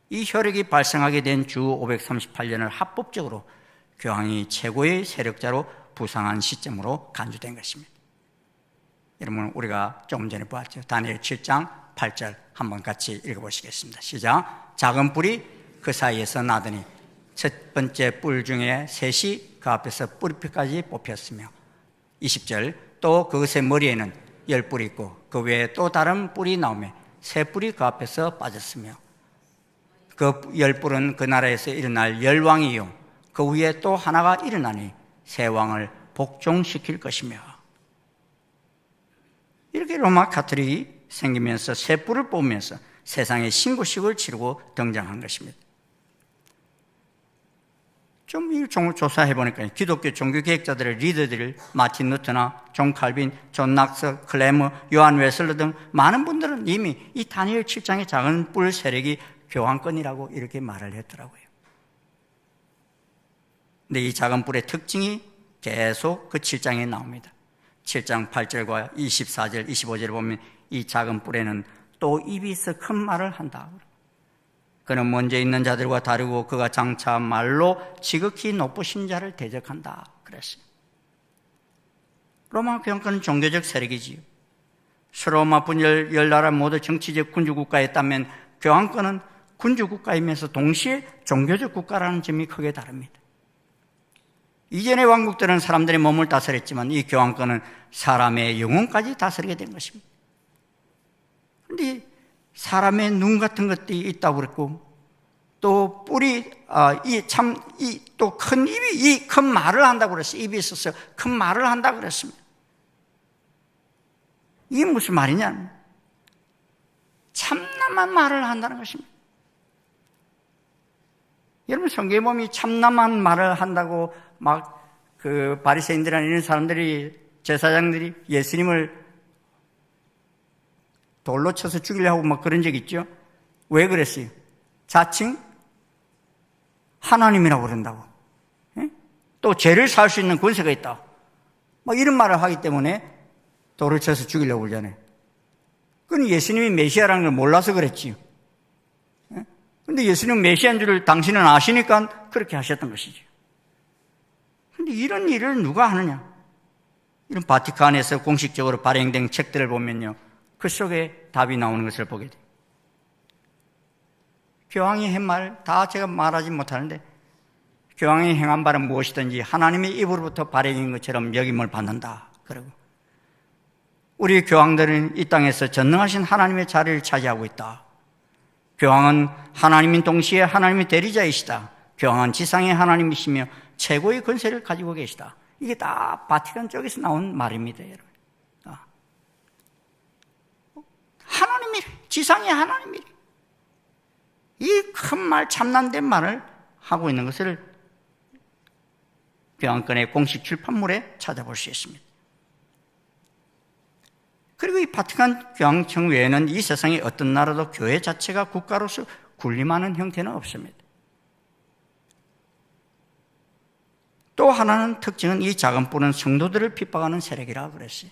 이 혈액이 발생하게 된 주 538년을 합법적으로 교황이 최고의 세력자로 부상한 시점으로 간주된 것입니다. 여러분, 우리가 조금 전에 보았죠. 다니엘 7장 8절 한번 같이 읽어보시겠습니다. 시작. 작은 뿔이 그 사이에서 나더니 첫 번째 뿔 중에 셋이 그 앞에서 뿌리뼈까지 뽑혔으며, 20절, 또 그것의 머리에는 10뿔이 있고 그 외에 또 다른 뿔이 나오며 세 뿔이 그 앞에서 빠졌으며, 그 10뿔은 그 나라에서 일어날 10왕이요 그 위에 또 하나가 일어나니 세 왕을 복종시킬 것이며. 이렇게 로마 카톨릭이 생기면서 세 뿔을 뽑으면서 세상의 신고식을 치르고 등장한 것입니다. 좀 이 조사해 보니까 기독교 종교 개혁자들의 리더들, 마틴 루터나 존 칼빈, 존 낙스, 클레머, 요한 웨슬러 등 많은 분들은 이미 이 다니엘 7장의 작은 뿔 세력이 교황권이라고 이렇게 말을 했더라고요. 근데 이 작은 뿔의 특징이 계속 그 7장에 나옵니다. 7장 8절과 24절, 25절을 보면 이 작은 뿔에는 또 입이 있어 큰 말을 한다. 그는 먼저 있는 자들과 다르고 그가 장차 말로 지극히 높으신 자를 대적한다 그랬어요. 로마 교황권은 종교적 세력이지요. 수로마 분열 10나라 모두 정치적 군주국가였다면 교황권은 군주국가이면서 동시에 종교적 국가라는 점이 크게 다릅니다. 이전의 왕국들은 사람들의 몸을 다스렸지만 이 교황권은 사람의 영혼까지 다스리게 된 것입니다. 그런데 사람의 눈 같은 것들이 있다고 그랬고, 또 뿔이 또 큰 입이 이 큰 말을 한다고 그랬어요. 입이 있어서 큰 말을 한다고 그랬습니다. 이게 무슨 말이냐? 참남한 말을 한다는 것입니다. 여러분, 성경에 보면 참남한 말을 한다고 막 그 바리새인들이나 이런 사람들이, 제사장들이 예수님을 돌로 쳐서 죽이려고 하고 막 그런 적 있죠? 왜 그랬어요? 자칭 하나님이라고 그런다고. 또 죄를 살 수 있는 권세가 있다, 막 이런 말을 하기 때문에 돌을 쳐서 죽이려고 그러잖아요. 그건 예수님이 메시아라는 걸 몰라서 그랬지요. 그런데 예수님은 메시아인 줄을 당신은 아시니까 그렇게 하셨던 것이죠. 그런데 이런 일을 누가 하느냐? 이런 바티칸에서 공식적으로 발행된 책들을 보면요, 그 속에 답이 나오는 것을 보게 돼요. 교황이 한 말 다 제가 말하지 못하는데, 교황이 행한 바는 무엇이든지 하나님의 입으로부터 발행인 것처럼 여김을 받는다. 그러고 우리 교황들은 이 땅에서 전능하신 하나님의 자리를 차지하고 있다. 교황은 하나님인 동시에 하나님의 대리자이시다. 교황은 지상의 하나님이시며 최고의 권세를 가지고 계시다. 이게 다 바티칸 쪽에서 나온 말입니다, 여러분. 하나님이래, 지상의 하나님이래. 이 큰 말, 참남된 말을 하고 있는 것을 교황권의 공식 출판물에 찾아볼 수 있습니다. 그리고 이 바티칸 교황청 외에는 이 세상의 어떤 나라도 교회 자체가 국가로서 군림하는 형태는 없습니다. 또 하나는 특징은 이 작은 뿔은 성도들을 핍박하는 세력이라고 그랬어요.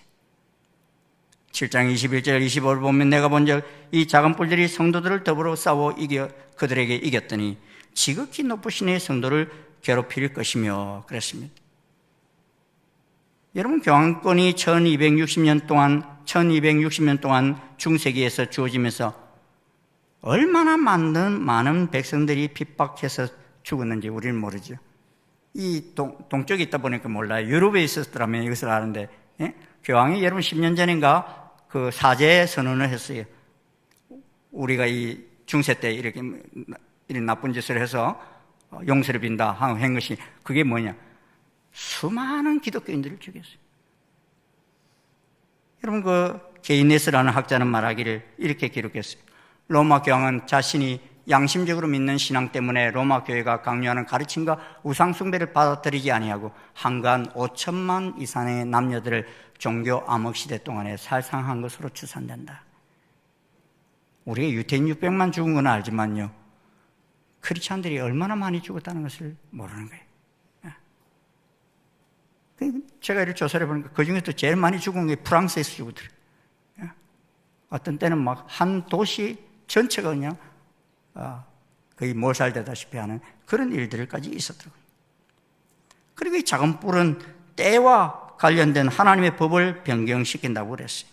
7장 21절 25를 보면 내가 본즉 이 작은 뿔들이 성도들을 더불어 싸워 그들에게 이겼더니 지극히 높으신 이의 성도를 괴롭힐 것이며 그랬습니다. 여러분, 교황권이 1260년 동안 중세기에서 주어지면서 얼마나 많은 백성들이 핍박해서 죽었는지 우리는 모르죠. 이 동쪽에 있다 보니까 몰라요. 유럽에 있었더라면 이것을 아는데, 예? 교황이 여러분 10년 전인가 그 사죄 선언을 했어요. 우리가 이 중세 때 이렇게 이런 나쁜 짓을 해서 용서를 빈다 한 것이, 그게 뭐냐? 수많은 기독교인들을 죽였어요. 여러분, 그 게이네스라는 학자는 말하기를 이렇게 기록했어요. 로마 교황은 자신이 양심적으로 믿는 신앙 때문에 로마 교회가 강요하는 가르침과 우상 숭배를 받아들이지 아니하고 한간 5천만 이상의 남녀들을 종교 암흑 시대 동안에 살상한 것으로 추산된다. 우리가 유태인 600만 죽은 건 알지만요, 크리스찬들이 얼마나 많이 죽었다는 것을 모르는 거예요. 제가 이렇게 조사를 해보니까 그 중에서 제일 많이 죽은 게 프랑스에서 죽었더래요. 어떤 때는 막 한 도시 전체가 그냥 거의 몰살되다시피 하는 그런 일들까지 있었더라고요. 그리고 이 작은 뿔은 때와 관련된 하나님의 법을 변경시킨다고 그랬어요.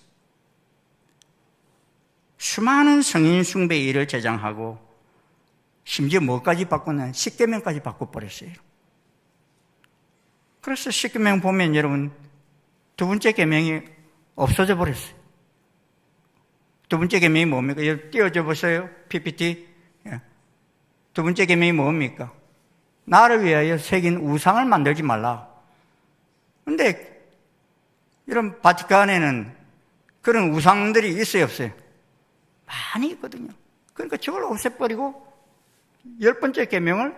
수많은 성인 숭배 일을 제정하고 심지어 뭐까지 바꾸냐, 십계명까지 바꿔버렸어요. 그래서 십계명 보면 여러분 두 번째 계명이 없어져 버렸어요. 두 번째 계명이 뭡니까? 여기 띄워줘 보세요. PPT. 두 번째 계명이 뭡니까? 나를 위하여 새긴 우상을 만들지 말라. 근데 이런 바티칸에는 그런 우상들이 있어요, 없어요? 많이 있거든요. 그러니까 저걸 없애버리고 10번째 계명을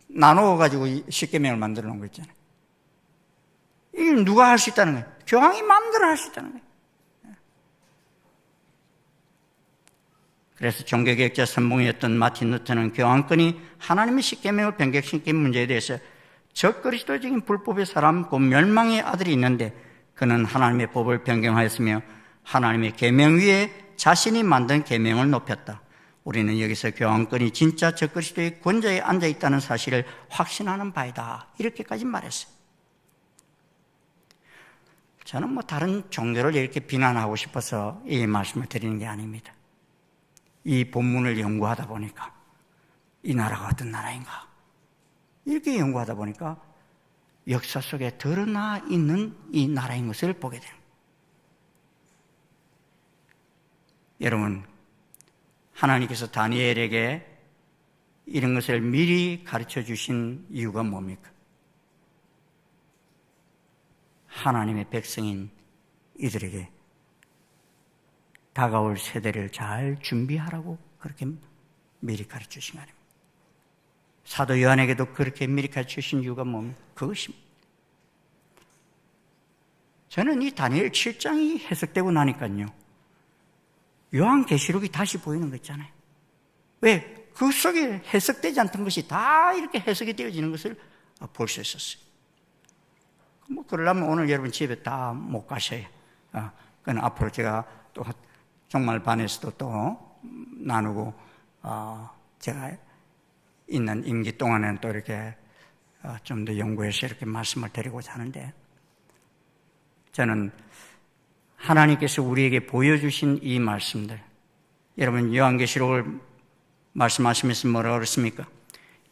나누어가지고 10계명을 만들어 놓은 거 있잖아요. 이걸 누가 할 수 있다는 거예요? 교황이 마음대로 할 수 있다는 거예요. 그래서 종교개혁자 선봉이었던 마틴 루터는 교황권이 하나님의 십계명을 변경시킨 문제에 대해서 적그리스도적인 불법의 사람 곧 멸망의 아들이 있는데 그는 하나님의 법을 변경하였으며 하나님의 계명 위에 자신이 만든 계명을 높였다. 우리는 여기서 교황권이 진짜 적그리스도의 권좌에 앉아있다는 사실을 확신하는 바이다. 이렇게까지 말했어요. 저는 뭐 다른 종교를 이렇게 비난하고 싶어서 이 말씀을 드리는 게 아닙니다. 이 본문을 연구하다 보니까 이 나라가 어떤 나라인가 이렇게 연구하다 보니까 역사 속에 드러나 있는 이 나라인 것을 보게 됩니다. 여러분, 하나님께서 다니엘에게 이런 것을 미리 가르쳐 주신 이유가 뭡니까? 하나님의 백성인 이들에게 다가올 세대를 잘 준비하라고 그렇게 미리 가르쳐 주신 거 아닙니까? 사도 요한에게도 그렇게 미리 가르쳐 주신 이유가 뭡니까? 그것입니다. 저는 이 다니엘 7장이 해석되고 나니까요, 요한계시록이 다시 보이는 거 있잖아요. 왜? 그 속에 해석되지 않던 것이 다 이렇게 해석이 되어지는 것을 볼 수 있었어요. 뭐 그러려면 오늘 여러분 집에 다 못 가셔요. 그건 앞으로 제가 또 종말반에서도 또 나누고, 제가 있는 임기 동안에는 또 이렇게 좀 더 연구해서 이렇게 말씀을 드리고자 하는데, 저는 하나님께서 우리에게 보여주신 이 말씀들, 여러분 요한계시록을 말씀하시면서 뭐라고 그랬습니까?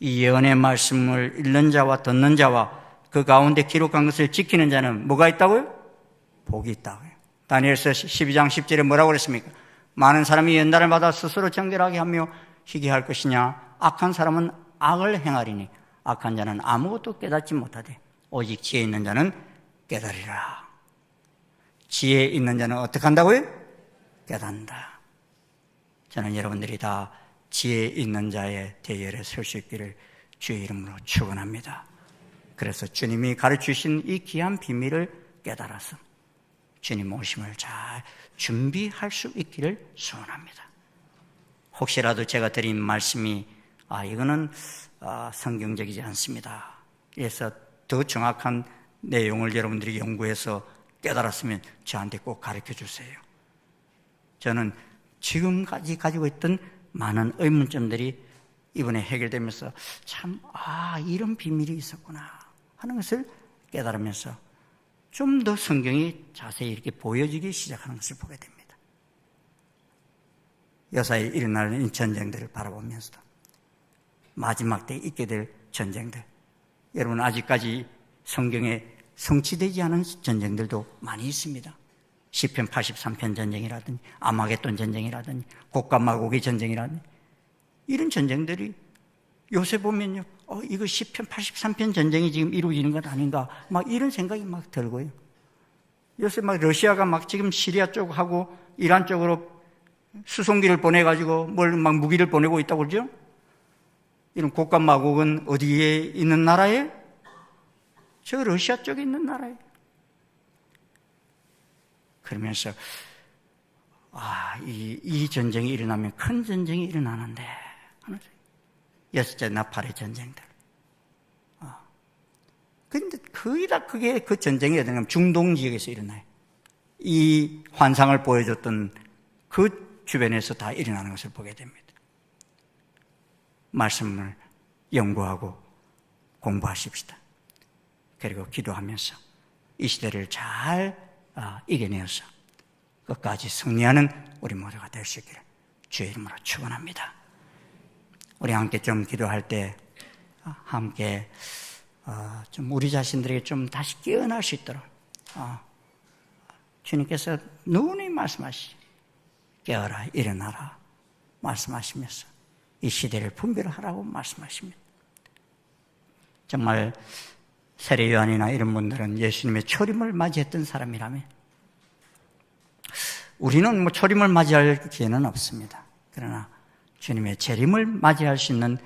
이 예언의 말씀을 읽는 자와 듣는 자와 그 가운데 기록한 것을 지키는 자는 뭐가 있다고요? 복이 있다고요. 다니엘서 12장 10절에 뭐라고 그랬습니까? 많은 사람이 연단을 받아 스스로 정결하게 하며 희귀할 것이냐? 악한 사람은 악을 행하리니 악한 자는 아무것도 깨닫지 못하되 오직 지혜 있는 자는 깨달으리라. 지혜 있는 자는 어떻게 한다고요? 깨닫는다. 저는 여러분들이 다 지혜 있는 자의 대열에 설 수 있기를 주의 이름으로 축원합니다. 그래서 주님이 가르치신 이 귀한 비밀을 깨달아서 주님 오심을 잘 준비할 수 있기를 소원합니다. 혹시라도 제가 드린 말씀이 이거는 성경적이지 않습니다. 그래서 더 정확한 내용을 여러분들이 연구해서 깨달았으면 저한테 꼭 가르쳐 주세요. 저는 지금까지 가지고 있던 많은 의문점들이 이번에 해결되면서 참 이런 비밀이 있었구나 하는 것을 깨달으면서 좀 더 성경이 자세히 이렇게 보여지기 시작하는 것을 보게 됩니다. 여사에 일어나는 이 전쟁들을 바라보면서도 마지막 때 있게 될 전쟁들, 여러분, 아직까지 성경에 성취되지 않은 전쟁들도 많이 있습니다. 시편 83편 전쟁이라든지 아마겟돈 전쟁이라든지 곡과 마곡의 전쟁이라든지 이런 전쟁들이 요새 보면요, 이거 시편 83편 전쟁이 지금 이루어지는 것 아닌가, 막 이런 생각이 막 들고요. 요새 막 러시아가 막 지금 시리아 쪽하고 이란 쪽으로 수송기를 보내가지고 뭘 막 무기를 보내고 있다고 그러죠? 이런 곡과 마곡은 어디에 있는 나라예요? 저 러시아 쪽에 있는 나라예요. 그러면서 이 전쟁이 일어나면 큰 전쟁이 일어나는데 여섯째 나팔의 전쟁들. 근데 거의 다 그게 그 전쟁이 일어나면 중동 지역에서 일어나요. 이 환상을 보여줬던 그 주변에서 다 일어나는 것을 보게 됩니다. 말씀을 연구하고 공부하십시다. 그리고 기도하면서 이 시대를 잘 이겨내어서 끝까지 승리하는 우리 모두가 될 수 있기를 주의 이름으로 축원합니다. 우리 함께 좀 기도할 때 함께 좀 우리 자신들에게 좀 다시 깨어날 수 있도록 주님께서 누누이 말씀하시죠. 깨어라 일어나라 말씀하시면서 이 시대를 분별하라고 말씀하십니다. 정말 세례 요한이나 이런 분들은 예수님의 초림을 맞이했던 사람이라면 우리는 뭐 초림을 맞이할 기회는 없습니다. 그러나 주님의 재림을 맞이할 수 있는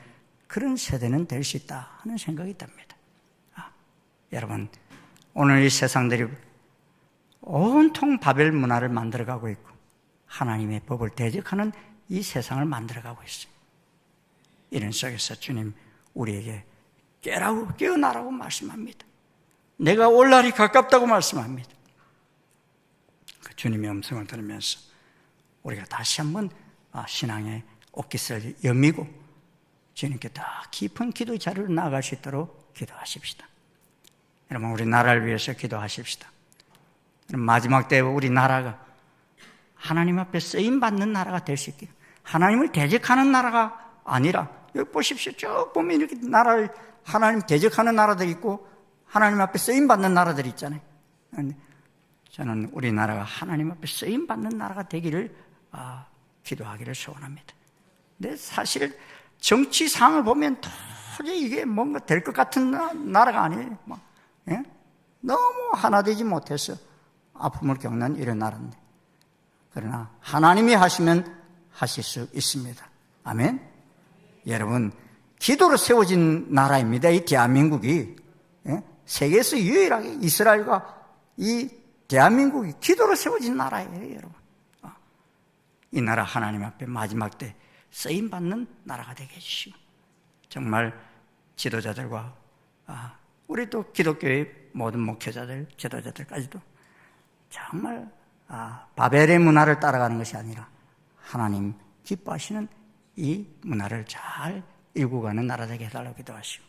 그런 세대는 될 수 있다 하는 생각이 듭니다. 여러분, 오늘 이 세상들이 온통 바벨 문화를 만들어가고 있고 하나님의 법을 대적하는 이 세상을 만들어가고 있어요. 이런 속에서 주님 우리에게 깨어나라고 말씀합니다. 내가 올 날이 가깝다고 말씀합니다. 그 주님의 음성을 들으면서 우리가 다시 한번 신앙의 옷깃을 여미고 주님께 더 깊은 기도 자리로 나아갈 수 있도록 기도하십시다. 여러분, 우리 나라를 위해서 기도하십시다. 마지막 때 우리 나라가 하나님 앞에 쓰임받는 나라가 될 수 있게, 하나님을 대적하는 나라가 아니라, 여기 보십시오. 쭉 보면 이렇게 나라를 하나님 대적하는 나라들이 있고 하나님 앞에 쓰임받는 나라들이 있잖아요. 저는 우리나라가 하나님 앞에 쓰임받는 나라가 되기를 기도하기를 소원합니다. 근데 사실 정치 상황을 보면 도저히 이게 뭔가 될 것 같은 나라가 아니에요. 너무 하나 되지 못해서 아픔을 겪는 이런 나라인데, 그러나 하나님이 하시면 하실 수 있습니다. 아멘. 여러분, 기도로 세워진 나라입니다. 이 대한민국이. 세계에서 유일하게 이스라엘과 이 대한민국이 기도로 세워진 나라예요, 여러분. 이 나라 하나님 앞에 마지막 때 쓰임받는 나라가 되게 해주시고, 정말 지도자들과 우리 또 기독교의 모든 목회자들, 지도자들까지도 정말 바벨의 문화를 따라가는 것이 아니라 하나님 기뻐하시는 이 문화를 잘 일구가는 나라 되게 해달라고 기도하시고,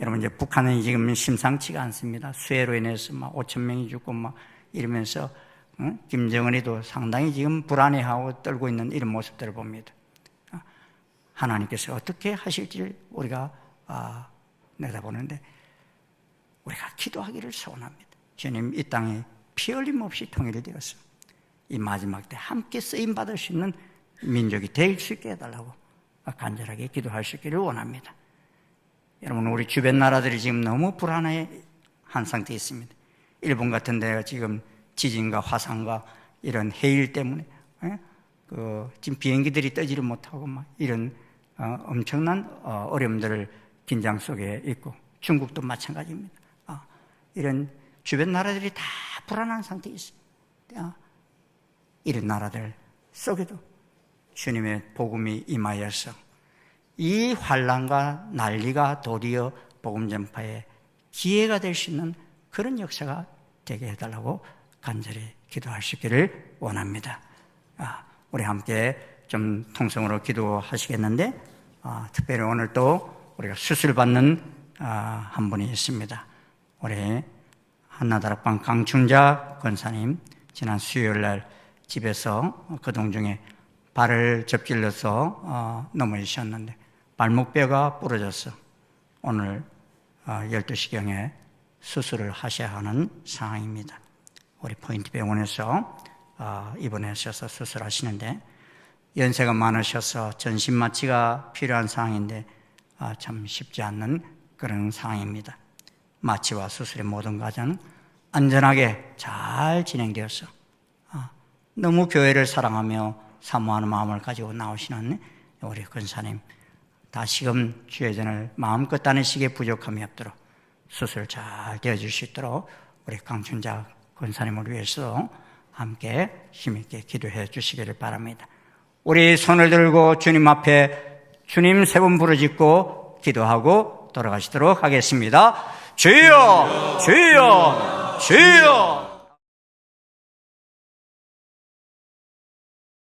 여러분, 이제 북한은 지금 심상치가 않습니다. 수해로 인해서 막 5천 명이 죽고 막 이러면서 김정은이도 상당히 지금 불안해하고 떨고 있는 이런 모습들을 봅니다. 하나님께서 어떻게 하실지를 우리가 내다보는데 우리가 기도하기를 소원합니다. 주님, 이 땅에 피 흘림 없이 통일이 되어서 이 마지막 때 함께 쓰임받을 수 있는 민족이 될 수 있게 해달라고 간절하게 기도할 수 있기를 원합니다. 여러분, 우리 주변 나라들이 지금 너무 불안한 상태에 있습니다. 일본 같은 데가 지금 지진과 화산과 이런 해일 때문에 지금 비행기들이 뜨지를 못하고 막 이런 엄청난 어려움들을 긴장 속에 있고, 중국도 마찬가지입니다. 이런 주변 나라들이 다 불안한 상태에 있습니다. 이런 나라들 속에도 주님의 복음이 임하여서 이 환난과 난리가 도리어 복음 전파의 기회가 될 수 있는 그런 역사가 되게 해달라고 간절히 기도할 수 있기를 원합니다. 우리 함께 좀 통성으로 기도하시겠는데, 특별히 오늘 또 우리가 수술받는 한 분이 있습니다. 우리 한나다락방 강춘자 권사님, 지난 수요일날 집에서 거동 중에 발을 접질러서 넘어지셨는데 발목뼈가 부러져서 오늘 12시경에 수술을 하셔야 하는 상황입니다. 우리 포인트 병원에서 입원하셔서 수술하시는데 연세가 많으셔서 전신 마취가 필요한 상황인데 참 쉽지 않는 그런 상황입니다. 마취와 수술의 모든 과정은 안전하게 잘 진행되어서 너무 교회를 사랑하며 사모하는 마음을 가지고 나오시는 우리 권사님, 다시금 주의 전을 마음껏 다니시기에 부족함이 없도록 수술 잘 되어질 수 있도록 우리 강춘자 권사님을 위해서 함께 힘있게 기도해 주시기를 바랍니다. 우리 손을 들고 주님 앞에 주님 세 번 부르짖고 기도하고 돌아가시도록 하겠습니다. 주여, 주여, 주여.